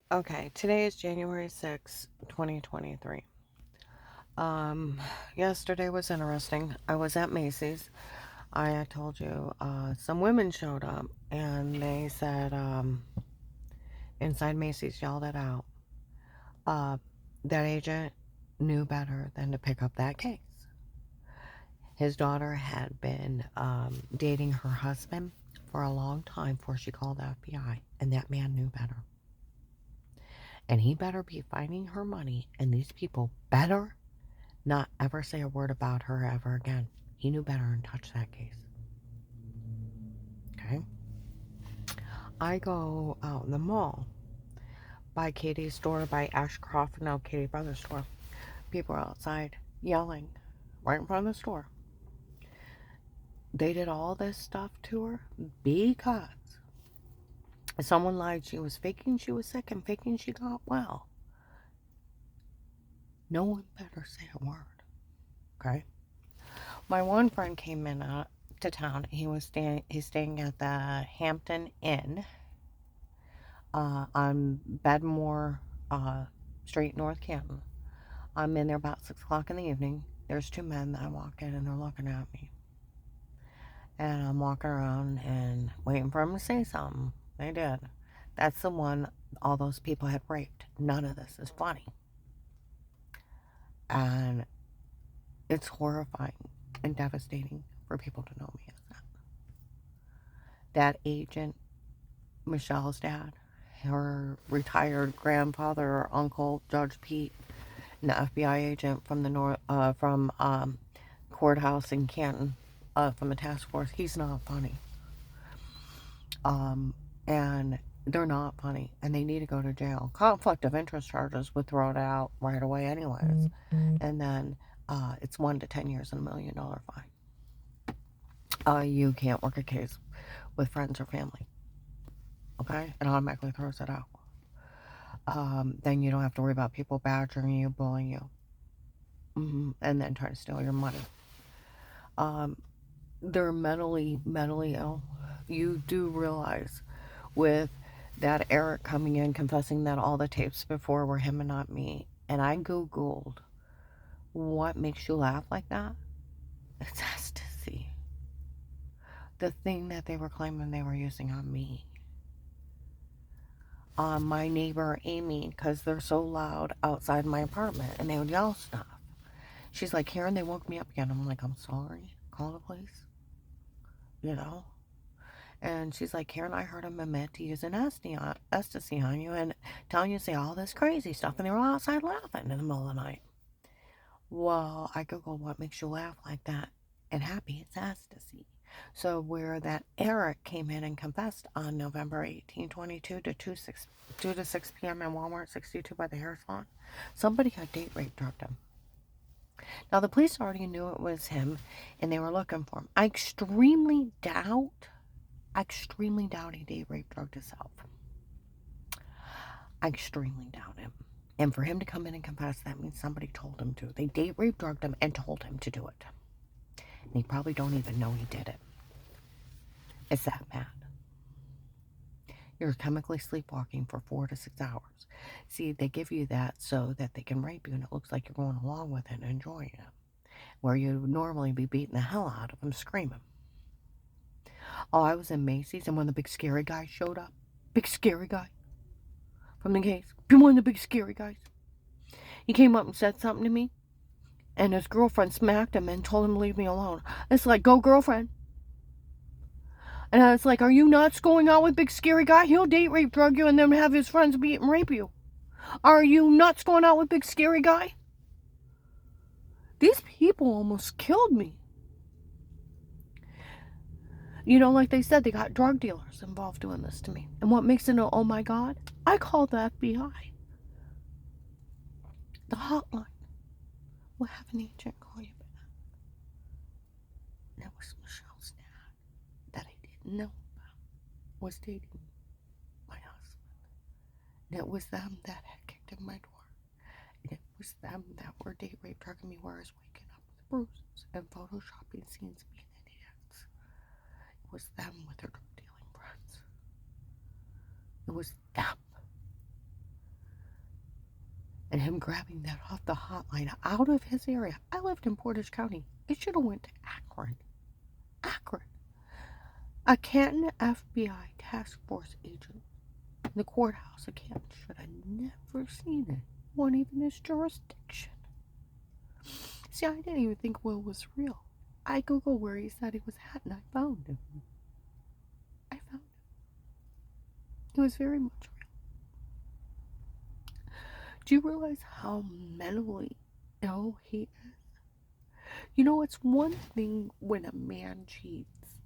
Okay, today is January 6th, 2023. Um, Yesterday was interesting. I was at Macy's. I told you, some women showed up and they said, inside Macy's yelled it out. Uh, that agent knew better than to pick up that case. His daughter had been dating her husband for a long time before she called the FBI, and that man knew better. And he better be finding her money, and these people better not ever say a word about her ever again. He knew better and touched that case. Okay? I go out in the mall by Katie's store, by Ashcroft, no, Katie Brothers store. People are outside yelling right in front of the store. They did all this stuff to her because someone lied she was faking she was sick and faking she got well. No one better say a word. Okay? My one friend came in to town. He's staying at the Hampton Inn on Bedmore Street, North Canton. I'm in there about 6 o'clock in the evening. There's two men that walk in and they're looking at me. And I'm walking around and waiting for them to say something. They did. That's the one all those people had raped. None of this is funny. And it's horrifying and devastating for people to know me as that. That agent, Michelle's dad, her retired grandfather or uncle, Judge Pete, an FBI agent from the courthouse in Canton, from the task force. He's not funny, and they're not funny, and they need to go to jail. Conflict of interest charges would throw it out right away, anyways, and then it's 1 to 10 years and $1 million fine. You can't work a case with friends or family. Okay, it automatically throws it out. Then you don't have to worry about people badgering you, bullying you, and then trying to steal your money. They're mentally ill. You do realize with that Eric coming in confessing that all the tapes before were him and not me, and I googled what makes you laugh like that. It's ecstasy. The thing that they were claiming they were using on me, on my neighbor Amy, because they're so loud outside my apartment and they would yell stuff. She's like, Karen, they woke me up again. I'm like, I'm sorry. Call the police. You know? And she's like, Karen, I heard him admit to using ecstasy on you and telling you to say all this crazy stuff. And they were outside laughing in the middle of the night. Well, I Googled what makes you laugh like that and happy. It's ecstasy. So where that Eric came in and confessed on November 18, 22 to 2 to 6 p.m. in Walmart 62 by the hair salon, somebody had date rape drugged him. Now, the police already knew it was him, and they were looking for him. I extremely doubt he date rape drugged himself. I extremely doubt him. And for him to come in and confess, that means somebody told him to. They date rape drugged him and told him to do it. And he probably don't even know he did it. It's that bad. You're chemically sleepwalking for 4 to 6 hours. See, they give you that so that they can rape you, and it looks like you're going along with it and enjoying it. Where you would normally be beating the hell out of him, screaming. Oh, I was in Macy's, and when the big scary guy showed up, big scary guy from the case, one of the big scary guys, he came up and said something to me, and his girlfriend smacked him and told him to leave me alone. It's like, go girlfriend. And I was like, are you nuts going out with big scary guy? He'll date rape drug you and then have his friends beat and rape you. Are you nuts going out with big scary guy? These people almost killed me. You know, like they said, they got drug dealers involved doing this to me. And what makes it oh my God? I called the FBI. The hotline. We'll have an agent call you back. And it was Michelle's dad that I didn't know about was dating my husband. And it was them that had kicked in my door. And it was them that were date rape drugging me where I was waking up with bruises and photoshopping scenes being idiots. It was them with their drug dealing friends. It was them. and him grabbing that off the hotline out of his area. I lived in Portage County. It should have went to Akron. Akron. A Canton FBI task force agent in the courthouse of Canton should have never seen it. Wasn't even his jurisdiction. See, I didn't even think Will was real. I Googled where he said he was at, and I found him. I found him. He was very much real. Do you realize how mentally ill he is? You know, it's one thing when a man cheats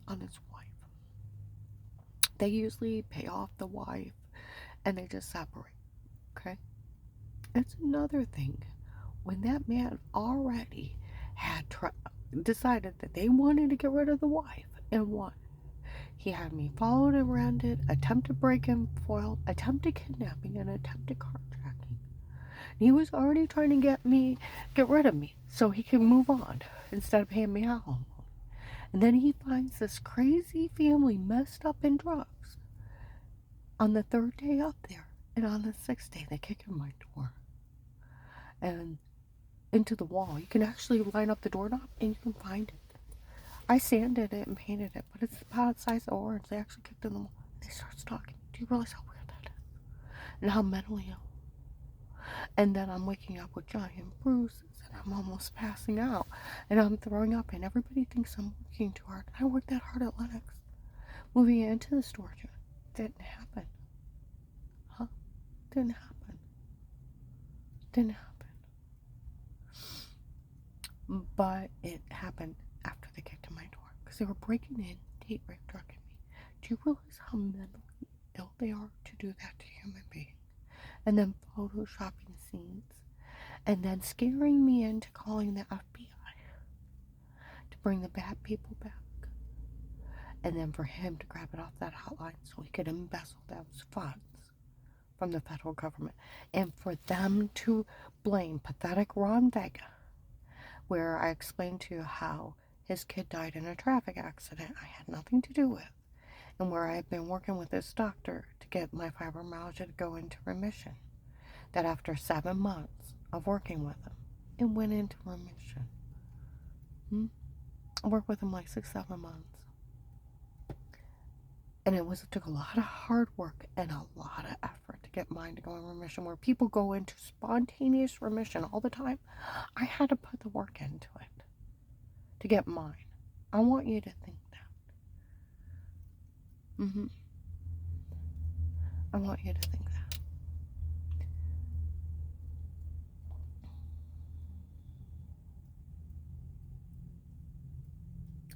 on his wife. They usually pay off the wife and they just separate, okay? It's another thing when that man already had decided that they wanted to get rid of the wife and won. He had me followed and rounded, attempted break-in, foiled, attempted kidnapping, and attempted carjacking. He was already trying to get rid of me so he could move on instead of paying me alimony. And then he finds this crazy family messed up in drugs. On the third day up there, and on the sixth day, they kick in my door. And into the wall. You can actually line up the doorknob and you can find it. I sanded it and painted it, but it's about the size of orange. They actually kicked in the wall. They start stalking. Do you realize how weird that is? And how mentally ill. And then I'm waking up with giant bruises, and I'm almost passing out, and I'm throwing up, and everybody thinks I'm working too hard. I worked that hard at Lennox. Moving into the storage unit. Didn't happen. Huh? Didn't happen. Didn't happen. But it happened after they kicked in my door, because they were breaking in, date rape, drugging me. Do you realize how mentally ill they are to do that to a human being? And then photoshopping scenes, and then scaring me into calling the FBI to bring the bad people back, and then for him to grab it off that hotline so he could embezzle those funds from the federal government, and for them to blame pathetic Ron Vega, where I explained to you how his kid died in a traffic accident I had nothing to do with, and where I had been working with this doctor to get my fibromyalgia to go into remission. That after 7 months of working with him, it went into remission. I worked with him like 6-7 months. And it took a lot of hard work and a lot of effort to get mine to go in remission, where people go into spontaneous remission all the time. I had to put the work into it to get mine. I want you to think that. I want you to think that.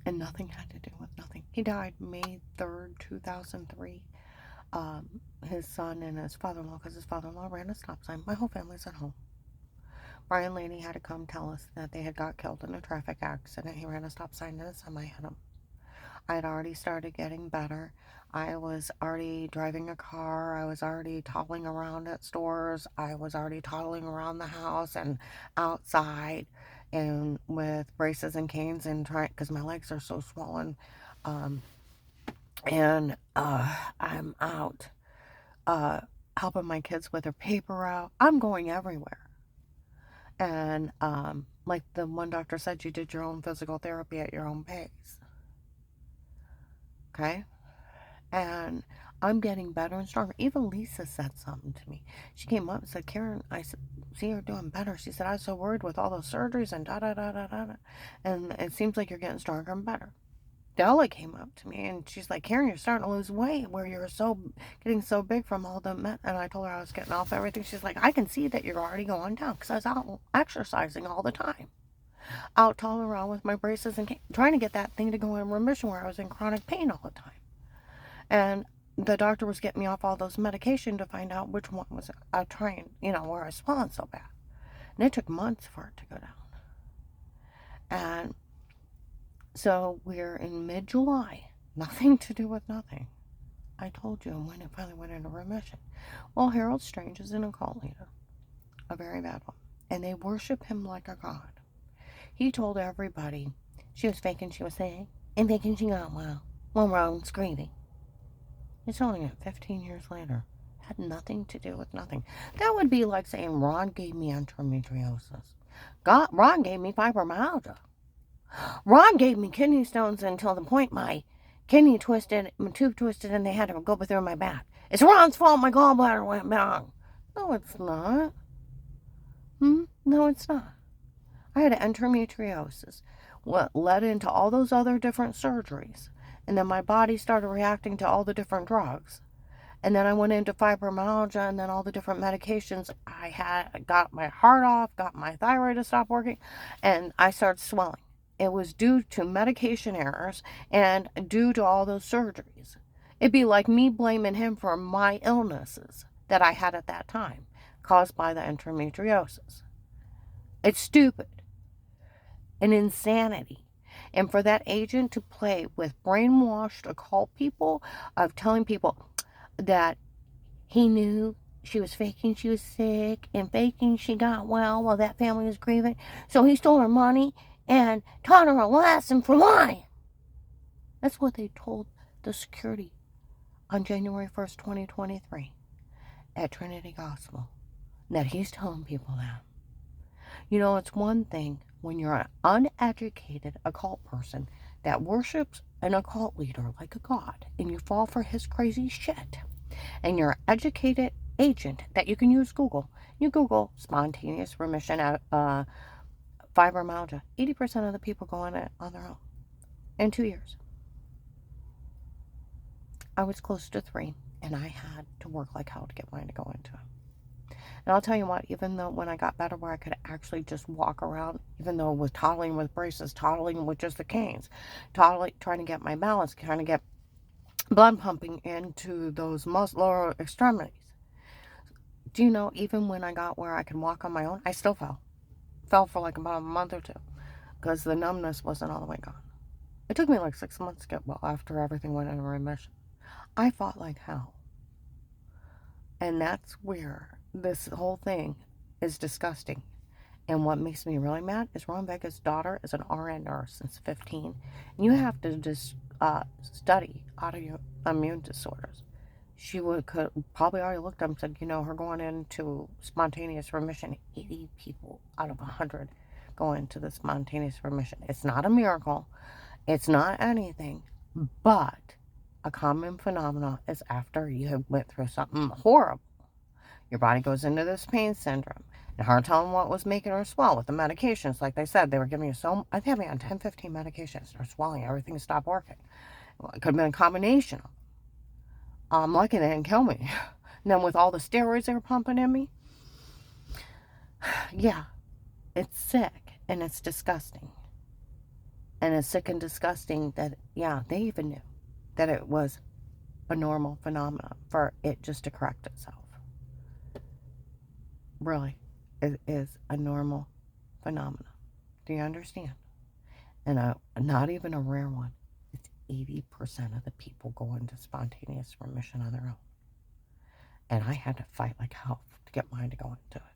And nothing had to do with nothing. He died May 3rd, 2003. His son and his father-in-law, because his father-in-law ran a stop sign. My whole family's at home. Brian Laney had to come tell us that they had got killed in a traffic accident. He ran a stop sign and a semi hit him. I had already started getting better. I was already driving a car. I was already toddling around at stores. I was already toddling around the house and outside, and with braces and canes, and trying, because my legs are so swollen. And I'm out helping my kids with their paper route. I'm going everywhere. And like the one doctor said, you did your own physical therapy at your own pace. Okay? And I'm getting better and stronger. Even Lisa said something to me. She came up and said, Karen, I see you're doing better. She said, I was so worried with all those surgeries and da-da-da-da-da. And it seems like you're getting stronger and better. Della came up to me and she's like, Karen, you're starting to lose weight where you're getting so big from all the and I told her I was getting off everything. She's like, I can see that you're already going down, because I was out exercising all the time. Out toddling around with my braces and trying to get that thing to go in remission, where I was in chronic pain all the time. And the doctor was getting me off all those medication to find out which one was trying, where I was swelling so bad. And it took months for it to go down. And so we're in mid-July. Nothing to do with nothing. I told you when it finally went into remission. Well, Harold Strange is an occult leader. A very bad one. And they worship him like a god. He told everybody she was faking, she was saying, and faking she got well. One round screaming. It's only 15 years later. Had nothing to do with nothing. That would be like saying Ron gave me endometriosis. Ron gave me fibromyalgia. Ron gave me kidney stones until the point my kidney twisted, my tube twisted, and they had to go through my back. It's Ron's fault my gallbladder went wrong. No, it's not. No, it's not. I had endometriosis, what led into all those other different surgeries. And then my body started reacting to all the different drugs. And then I went into fibromyalgia and then all the different medications I had, got my heart off, got my thyroid to stop working, and I started swelling. It was due to medication errors and due to all those surgeries. It'd be like me blaming him for my illnesses that I had at that time, caused by the endometriosis. It's stupid and insanity. And for that agent to play with brainwashed occult people of telling people that he knew she was faking she was sick and faking she got well while that family was grieving, so he stole her money and taught her a lesson for lying. That's what they told the security on January 1st, 2023 at Trinity Gospel, that he's telling people that. You know, it's one thing when you're an uneducated occult person that worships an occult leader like a god and you fall for his crazy shit, and you're an educated agent that you can use Google. You Google spontaneous remission at fibromyalgia. 80% of the people go on it on their own in 2 years. I was close to 3, and I had to work like hell to get mine to go into it. And I'll tell you what, even though when I got better where I could actually just walk around, even though with toddling with braces, toddling with just the canes, trying to get my balance, trying to get blood pumping into those lower extremities. Do you know, even when I got where I could walk on my own, I still fell. Fell for like about a month or 2 because the numbness wasn't all the way gone. It took me like 6 months to get well after everything went into remission. I fought like hell. And that's where this whole thing is disgusting. And what makes me really mad is Ron Vega's daughter is an RN nurse since 15. And you have to just study autoimmune disorders. She could probably already looked up and said, you know, her going into spontaneous remission, 80 people out of 100 go into the spontaneous remission. It's not a miracle. It's not anything. But a common phenomenon is after you have went through something horrible, your body goes into this pain syndrome. And her telling what was making her swell with the medications. Like they said, they were giving you I think me on 10, 15 medications. Her swelling, everything stopped working. Well, it could have been a combination. I'm lucky they didn't kill me. And then with all the steroids they were pumping in me, yeah, it's sick and it's disgusting. And it's sick and disgusting that, yeah, they even knew that it was a normal phenomenon for it just to correct itself. Really, it is a normal phenomenon. Do you understand? And not even a rare one. It's 80% of the people go into spontaneous remission on their own. And I had to fight like hell to get mine to go into it.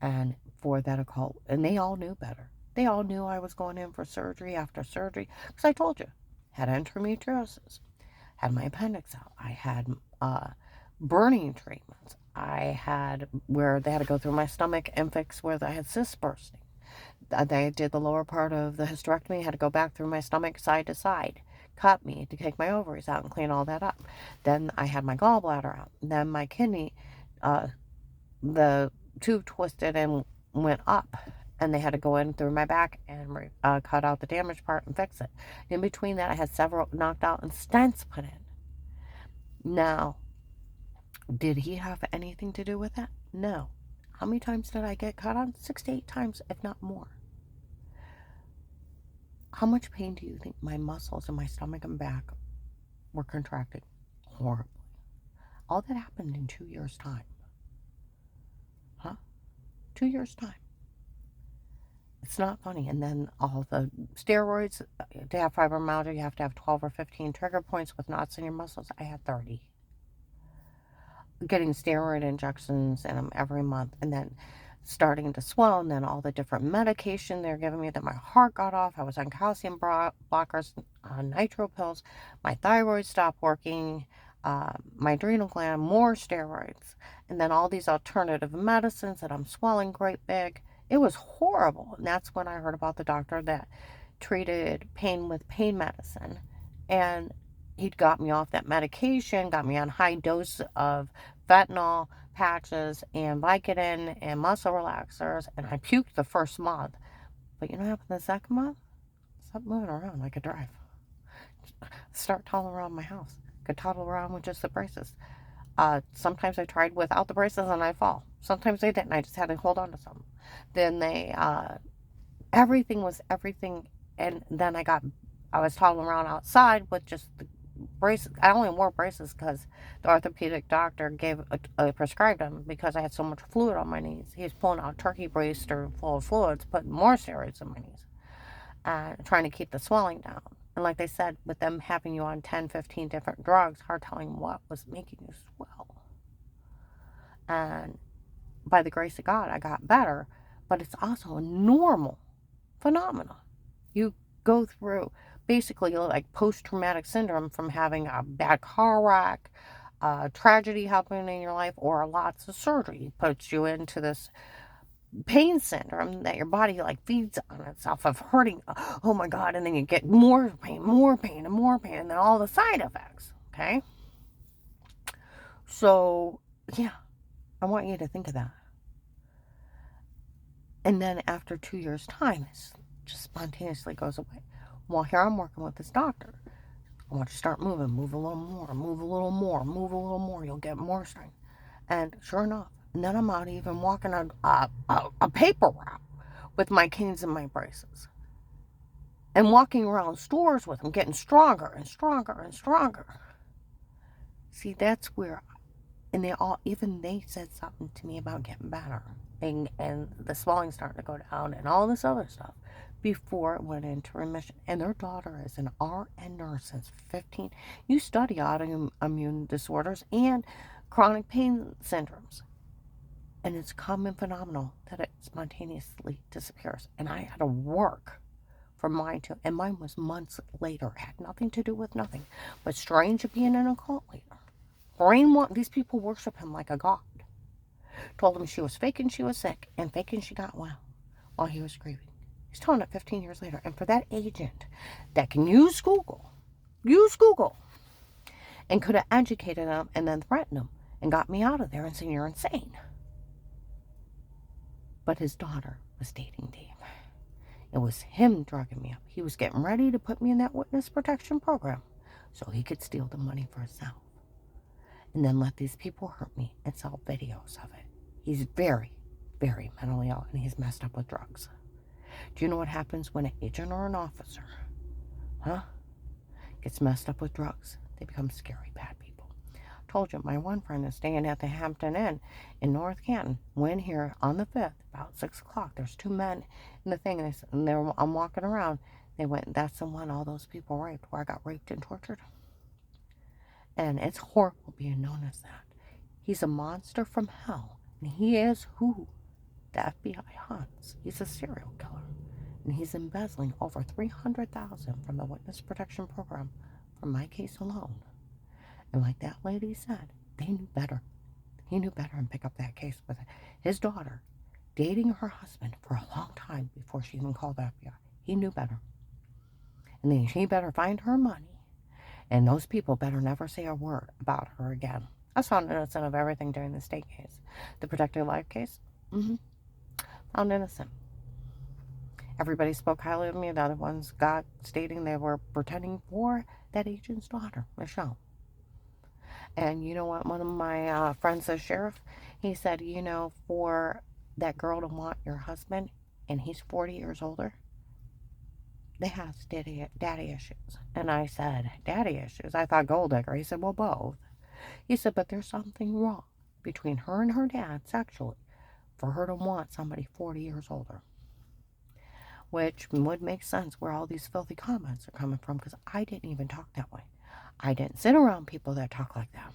And for that occult, and they all knew better. They all knew I was going in for surgery after surgery. Because I told you, had endometriosis, had my appendix out. I had burning treatments. I had where they had to go through my stomach and fix where I had cysts bursting. They did the lower part of the hysterectomy, had to go back through my stomach side to side, cut me to take my ovaries out and clean all that up. Then I had my gallbladder out. Then my kidney, the tube twisted and went up. And they had to go in through my back and cut out the damaged part and fix it. In between that, I had several knocked out and stents put in. Now, did he have anything to do with that? No. How many times did I get cut on? 6 to 8 times, if not more. How much pain do you think my muscles in my stomach and back were contracting? Horribly. All that happened in 2 years' time. Huh? 2 years' time. It's not funny. And then all the steroids, to have fibromyalgia, you have to have 12 or 15 trigger points with knots in your muscles. I had 30. Getting steroid injections in them every month, and then starting to swell, and then all the different medication they're giving me. Then my heart got off. I was on calcium blockers, nitro pills. My thyroid stopped working. my adrenal gland, more steroids, and then all these alternative medicines, and I'm swelling great big. It was horrible. And that's when I heard about the doctor that treated pain with pain medicine. And he'd got me off that medication, got me on high dose of fentanyl patches and Vicodin and muscle relaxers, and I puked the first month. But you know what happened the second month? Stop moving around. I could drive. Start toddling around my house. Could toddle around with just the braces. Sometimes I tried without the braces and I'd fall. Sometimes I didn't. I just had to hold on to something. Then everything was everything. And then I was toddling around outside with just the braces. I only wore braces because the orthopedic doctor prescribed them because I had so much fluid on my knees. He was pulling out turkey bracer full of fluids, putting more steroids in my knees, trying to keep the swelling down. And like they said, with them having you on 10, 15 different drugs, hard telling what was making you swell. And by the grace of God, I got better. But it's also a normal phenomenon. You go through basically like post-traumatic syndrome from having a bad car wreck, tragedy happening in your life, or lots of surgery. It puts you into this pain syndrome that your body like feeds on itself of hurting. Oh my God. And then you get more pain, and more pain, and then all the side effects. Okay. So yeah, I want you to think of that. And then after 2 years' time, it just spontaneously goes away. Well, here I'm working with this doctor. I want you to start moving, move a little more, move a little more, move a little more. You'll get more strength. And sure enough, and then I'm out even walking a paper route with my canes and my braces. And walking around stores with them, getting stronger and stronger and stronger. See, that's where, and even they said something to me about getting better. And the swelling starting to go down and all this other stuff before it went into remission. And their daughter is an RN nurse since 15. You study autoimmune disorders and chronic pain syndromes. And it's common phenomenal that it spontaneously disappears. And I had to work for mine too. And mine was months later. It had nothing to do with nothing. But strange being an occult leader. These people worship him like a god. Told him she was faking she was sick and faking she got well while he was grieving. He's telling it 15 years later. And for that agent that can use Google, and could have educated him and then threatened him and got me out of there and said, you're insane. But his daughter was dating Dave. It was him drugging me up. He was getting ready to put me in that witness protection program so he could steal the money for himself. And then let these people hurt me and sell videos of it. He's very, very mentally ill and he's messed up with drugs. Do you know what happens when an agent or an officer, gets messed up with drugs? They become scary, bad people. I told you, my one friend is staying at the Hampton Inn in North Canton. Went here on the 5th, about 6 o'clock. There's 2 men in the thing, and I'm walking around. They went, that's the one all those people raped, where I got raped and tortured. And it's horrible being known as that. He's a monster from hell, and he is who the FBI hunts. He's a serial killer, and he's embezzling over $300,000 from the witness protection program from my case alone. And like that lady said, they knew better. He knew better and pick up that case with his daughter dating her husband for a long time before she even called the FBI. He knew better. And then he better find her money. And those people better never say a word about her again. I was found innocent of everything during the state case. The protected life case, found innocent. Everybody spoke highly of me. The other ones got stating they were pretending for that agent's daughter, Michelle. And you know what? One of my friends, the sheriff, he said, for that girl to want your husband, and he's 40 years older, they have daddy issues. And I said, daddy issues? I thought gold digger. He said, well, both. He said, but there's something wrong between her and her dad sexually for her to want somebody 40 years older. Which would make sense where all these filthy comments are coming from, because I didn't even talk that way. I didn't sit around people that talk like that.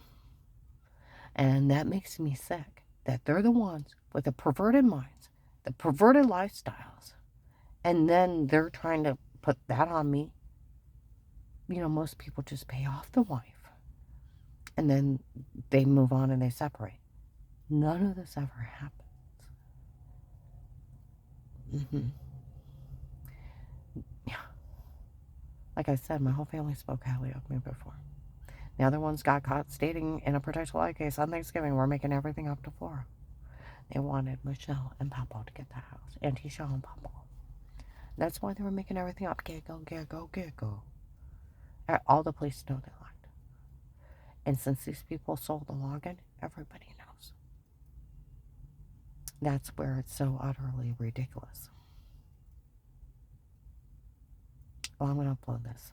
And that makes me sick, that they're the ones with the perverted minds, the perverted lifestyles, and then they're trying to put that on me. Most people just pay off the wife And then they move on and they separate. None of this ever happens. Yeah. Like I said, my whole family spoke highly of me before. The other ones got caught stating in a potential lie case on Thanksgiving, we're making everything up to Flora. They wanted Michelle and Papa to get the house. And Tisha and Papa. That's why they were making everything up. Giggle, giggle, giggle. All the police know they lied. And since these people sold the login, everybody knows. That's where it's so utterly ridiculous. Well, I'm going to upload this.